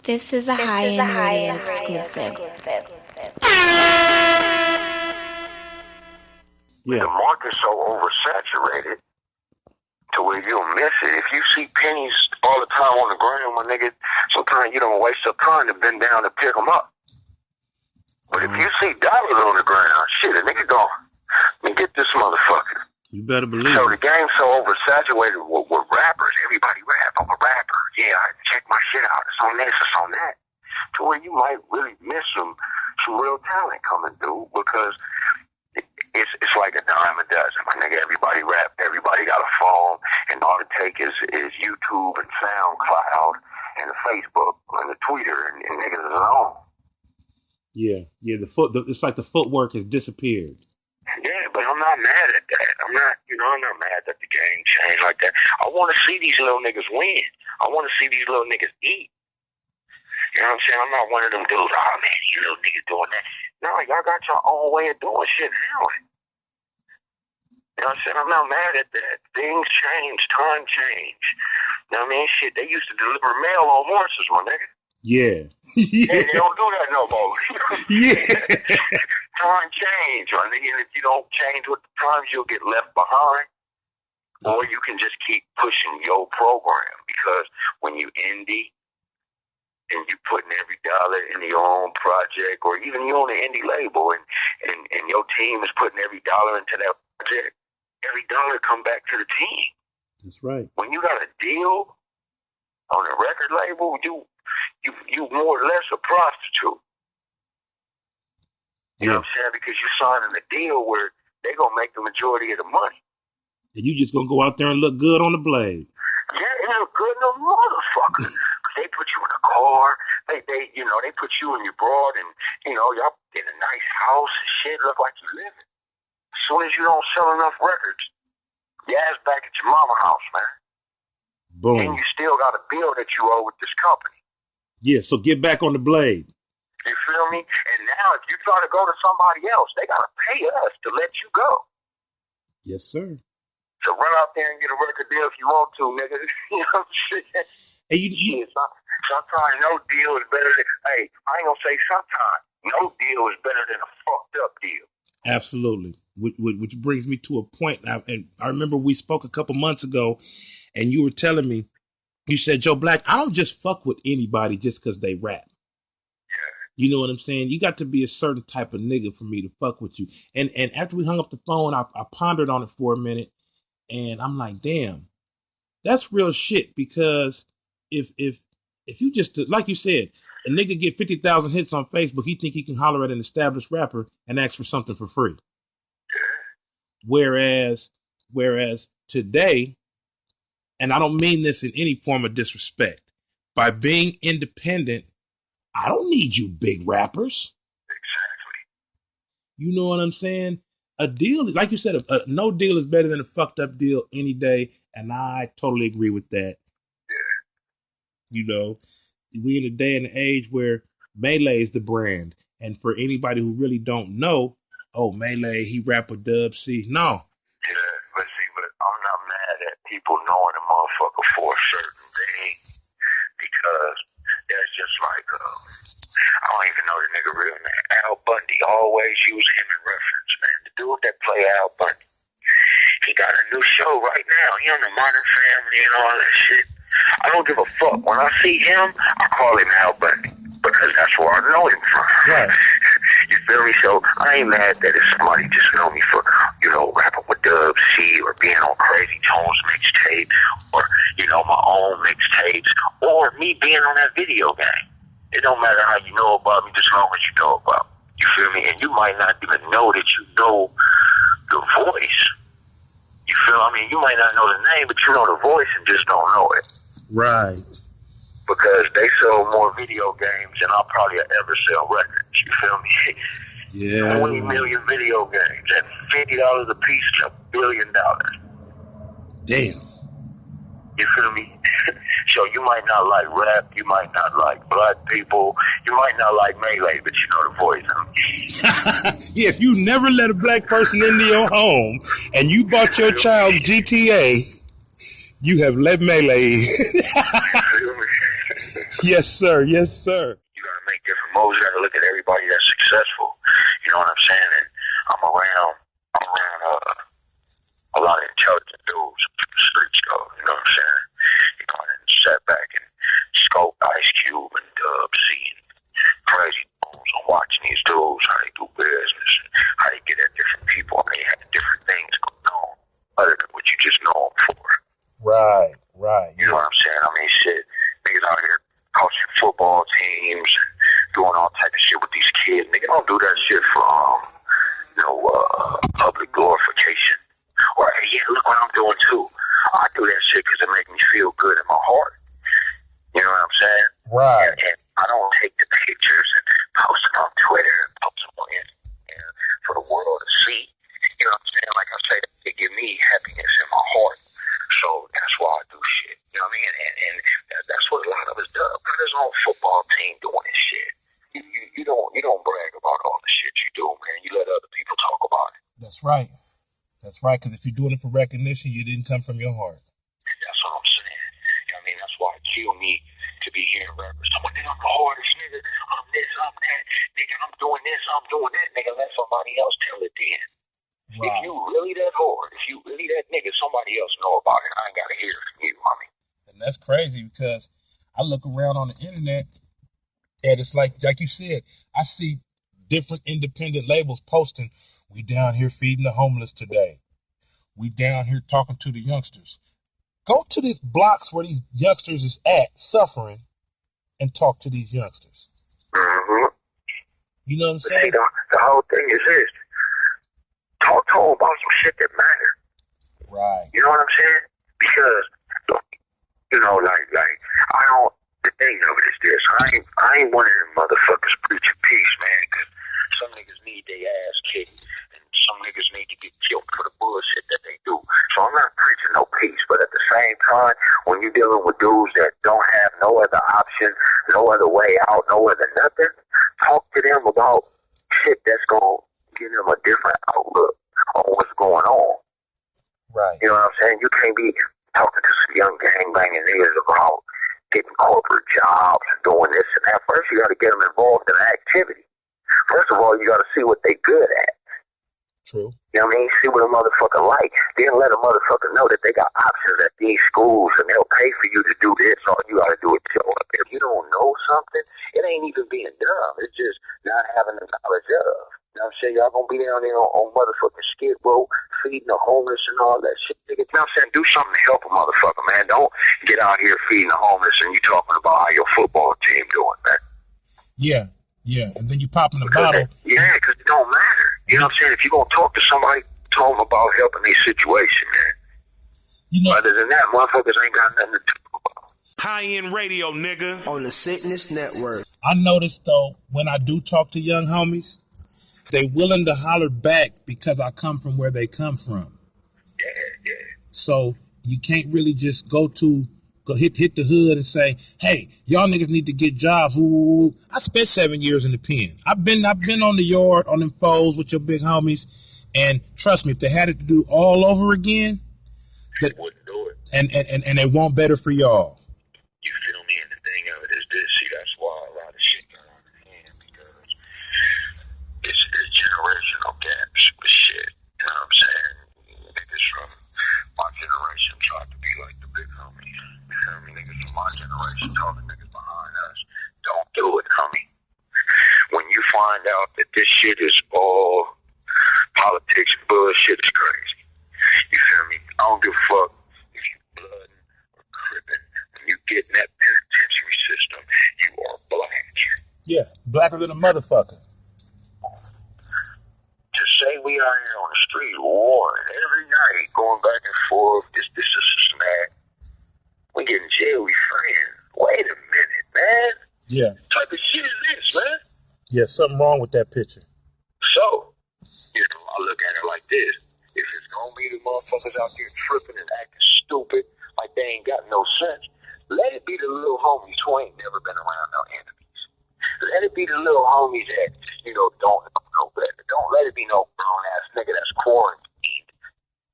This is a high-end radio exclusive. The market's so oversaturated to where you'll miss it. If you see pennies all the time on the ground, my nigga, sometimes you don't waste your time to bend down to pick them up. But if you see dollars on the ground, shit, a nigga go, let me get this motherfucker. You better believe So it. the game's so oversaturated with rappers. Everybody rap. I'm a rapper. Yeah, I check my shit out. It's on this, it's on that. To where you might really miss some real talent coming through because it's like a dime a dozen. My nigga, everybody rap. Everybody got a phone. And all it take is YouTube and SoundCloud and the Facebook and the Twitter and niggas is on. Yeah. It's like the footwork has disappeared. Yeah, but I'm not mad at that. I'm not mad that the game changed like that. I want to see these little niggas win. I want to see these little niggas eat. You know what I'm saying? I'm not one of them dudes, oh man, you little niggas doing that. No, y'all got your own way of doing shit now. You know what I'm saying? I'm not mad at that. Things change, time change. You know what I mean? Shit, they used to deliver mail on horses, my nigga. Yeah. Hey, they don't do that no more. Yeah. Time change, my nigga. And if you don't change with the times, you'll get left behind. Or you can just keep pushing your program because when you indie and you putting every dollar in your own project, or even you own an indie label and your team is putting every dollar into that project, every dollar come back to the team. That's right. When you got a deal on a record label, you more or less a prostitute. You know what I'm saying? Because you're signing a deal where they're going to make the majority of the money. And you just going to go out there and look good on the blade. Yeah, it look good in a motherfucker. They put you in a car. They put you and your broad and, y'all in a nice house and shit. Look like you living. As soon as you don't sell enough records, your ass back at your mama house, man. Boom. And you still got a bill that you owe with this company. Yeah, so get back on the blade. You feel me? And now if you try to go to somebody else, they got to pay us to let you go. Yes, sir. So run out there and get a record deal if you want to, nigga. You know what I'm saying? Hey, sometimes no deal is better than, I ain't going to say sometimes. No deal is better than a fucked up deal. Absolutely. Which brings me to a point. And I remember we spoke a couple months ago and you were telling me, you said, Joe Black, I don't just fuck with anybody just because they rap. You know what I'm saying? You got to be a certain type of nigga for me to fuck with you. And after we hung up the phone, I pondered on it for a minute, and I'm like, damn, that's real shit. Because if you just, like you said, a nigga get 50,000 hits on Facebook, he think he can holler at an established rapper and ask for something for free. Whereas today, and I don't mean this in any form of disrespect, by being independent, I don't need you big rappers. Exactly. You know what I'm saying? A deal, like you said, no deal is better than a fucked up deal any day. And I totally agree with that. Yeah. You know, we in a day and age where Melee is the brand. And for anybody who really don't know, oh, Melee, he rap with Dub C. No. Yeah, but I'm not mad at people knowing a motherfucker for a certain thing because that's just like, I don't even know the nigga real name. Al Bundy, always use him in reference, man. The dude that play Al Bundy. He got a new show right now. He on the Modern Family and all that shit. I don't give a fuck. When I see him, I call him Al Bundy because that's where I know him from. Right. You feel me? So I ain't mad that if somebody just know me for, rapping with Dub C or being on Crazy Tones mixtape or, my own mixtapes or me being on that video game. It don't matter how you know about me, just as long as you know about me. You feel me? And you might not even know that you know the voice. You feel me? You might not know the name, but you know the voice and just don't know it. Right. Because they sell more video games than I'll probably ever sell records. You feel me? Yeah. 20 million video games at $50 a piece, $1 billion. Damn. You feel me? So you might not like rap, you might not like black people, you might not like Melee, but you know the voice. Yeah, if you never let a black person into your home and you bought your child GTA, you have let Melee. Yes, sir. Yes, sir. You gotta make different moves. You gotta look at everybody that's successful. You know what I'm saying? And I'm around a lot of intelligent dudes from the streets, though. You know what I'm saying? You know, and sat back and scope Ice Cube and Dub C and crazy dudes. I'm watching these dudes, how they do business, and how they get at different people. They have different things going on other than what you just know them for. Right. You know what I'm saying? I mean, shit, niggas out here coaching football teams, doing all type of shit with these kids. Nigga don't do that shit for, public glorification. Or, hey, yeah, look what I'm doing too. I do that shit because it makes me feel good in my heart. You know what I'm saying? Right. And I don't take the pictures and post them on Twitter and post them on Instagram for the world to see. You know what I'm saying? Like I say, they give me happiness in my heart. So that's why I do shit. You know what I mean? And that's what a lot of us do. Got his own football team doing this shit. You don't brag about all the shit you do, man. You let other people talk about it. That's right. That's right. Because if you're doing it for recognition, you didn't come from your heart. That's what I'm saying. You know what I mean? That's why it killed me to be hearing rappers. I'm the hardest nigga. I'm this, I'm that. Nigga, I'm doing this, I'm doing that. Nigga, let somebody else tell it then. Right. If you really that hard, if you really that nigga, somebody else know about it. I ain't got to hear it from you, homie. And that's crazy because I look around on the internet and it's like you said, I see different independent labels posting, we down here feeding the homeless today. We down here talking to the youngsters. Go to these blocks where these youngsters is at, suffering, and talk to these youngsters. Mm-hmm. You know what I'm saying? See, the whole thing is this. Talk to them about some shit that matter. Right. You know what I'm saying? Because, I don't, the thing of it is this. I ain't one of them motherfuckers preaching peace, man, because some niggas need their ass kicked, and some niggas need to get killed for the bullshit that they do. So I'm not preaching no peace, but at the same time, when you're dealing with dudes that don't have no other option, no other way out, no other nothing, talk to them about shit that's going to give them a different outlook on what's going on. Right. You know what I'm saying? You can't be talking to some young gangbanging niggas about getting corporate jobs and doing this and that. First, you got to get them involved in an activity. First of all, you got to see what they good at. True. You know what I mean? See what a motherfucker like. Then let a motherfucker know that they got options at these schools and they'll pay for you to do this. All you got to do is show up. If you don't know something, it ain't even being dumb. It's just not having the knowledge of. You know what I'm saying? Y'all gonna be down there on motherfucking Skid Row, feeding the homeless and all that shit. You know what I'm saying? Do something to help a motherfucker, man. Don't get out here feeding the homeless and you talking about how your football team doing, man. Yeah. And then you pop in the bottle. Because it don't matter. You know what I'm saying? If you're gonna talk to somebody, talk them about helping their situation, man. You know, other than that, motherfuckers ain't got nothing to talk about. High-end radio, nigga. On the Sickness Network. I noticed, though, when I do talk to young homies, they willing to holler back because I come from where they come from. Yeah. So you can't really just go hit the hood and say, hey, y'all niggas need to get jobs. Ooh. I spent 7 years in the pen. I've been on the yard, on them foes with your big homies. And trust me, if they had it to do all over again, they wouldn't do it. And they want better for y'all. You feel me? And the thing of it is this. See, that's why a lot of shit got out of hand, because it's generational gaps with shit. You know what I'm saying? Niggas from my generation tried to be like the big homies. You feel me? Niggas from my generation told the niggas behind us, don't do it, homie. When you find out that this shit is all politics and bullshit, it's crazy. You feel me? I don't give a fuck if you blooding or crippin'. When you get in that penitentiary system, you are black. Yeah, blacker than a motherfucker. To say we out here on the street warring every night, going back and forth, this is mad. We get in jail, we friends. Wait a minute, man. Yeah. What type of shit is this, man? Yeah, something wrong with that picture. So, I look at it like this. If it's gonna be the motherfuckers out there tripping and acting stupid, like they ain't got no sense, let it be the little homies who ain't never been around no enemies. Let it be the little homies that, don't know better. Don't let it be no grown-ass nigga that's quarantined,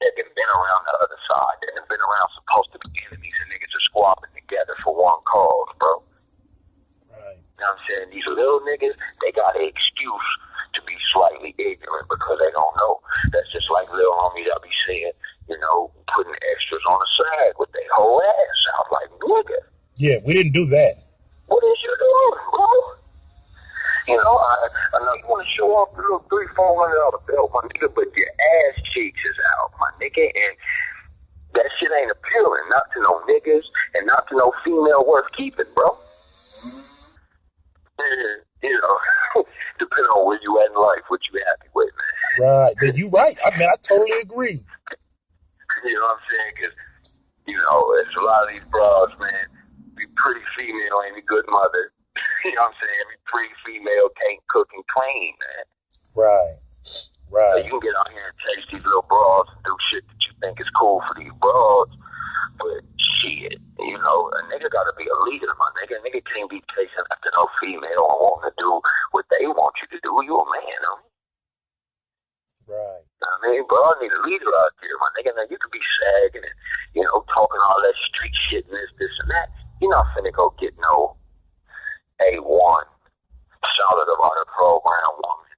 that done been around the other side, that done been around supposed to be enemies, and niggas are squabbling together for one cause, bro. You know what I'm saying? These little niggas, they got an excuse to be slightly ignorant because they don't know. That's just like little homies I be seeing, you know, putting extras on the side with their whole ass out like, nigga. Yeah, we didn't do that. What is you doing, bro? You know, I know you want to show off the little $300-$400 belt, my nigga, but your ass cheeks is out, my nigga, and that shit ain't appealing, not to no niggas and not to no female worth keeping, bro. And, you know, depending on where you at in life, what you happy with, man. Right. Then you right. I mean, I totally agree. You know what I'm saying? Because, you know, it's a lot of these bras, man, be pretty female ain't a good mother. You know what I'm saying? Every pretty female can't cook and clean, man. Right. Right. So you can get out here and chase these little bras and do shit that you think is cool for these bras, but shit, you know, a nigga gotta be a leader, my nigga. A nigga can't be chasing after no female and wanting to do what they want you to do. You a man, huh? Right. I mean, bro, I need a leader out there, my nigga. Now, you could be sagging and, you know, talking all that street shit and this and that. You're not finna go get no A1 solid about a program woman.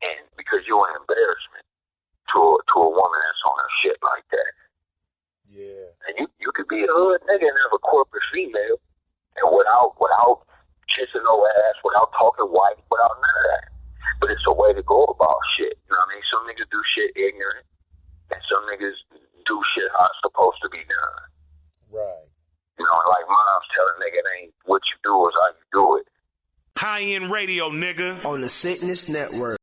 And because you're an embarrassment to a woman that's on her shit like that. Yeah. And you could be a hood nigga and have a corporate female, and without kissing no ass, without talking white, without none of that. But it's a way to go about shit. You know what I mean? Some niggas do shit ignorant, and some niggas do shit how it's supposed to be done. Right. You know, like mom's telling nigga, it ain't what you do, is how you do it. High-end radio, nigga. On the Sickness Network.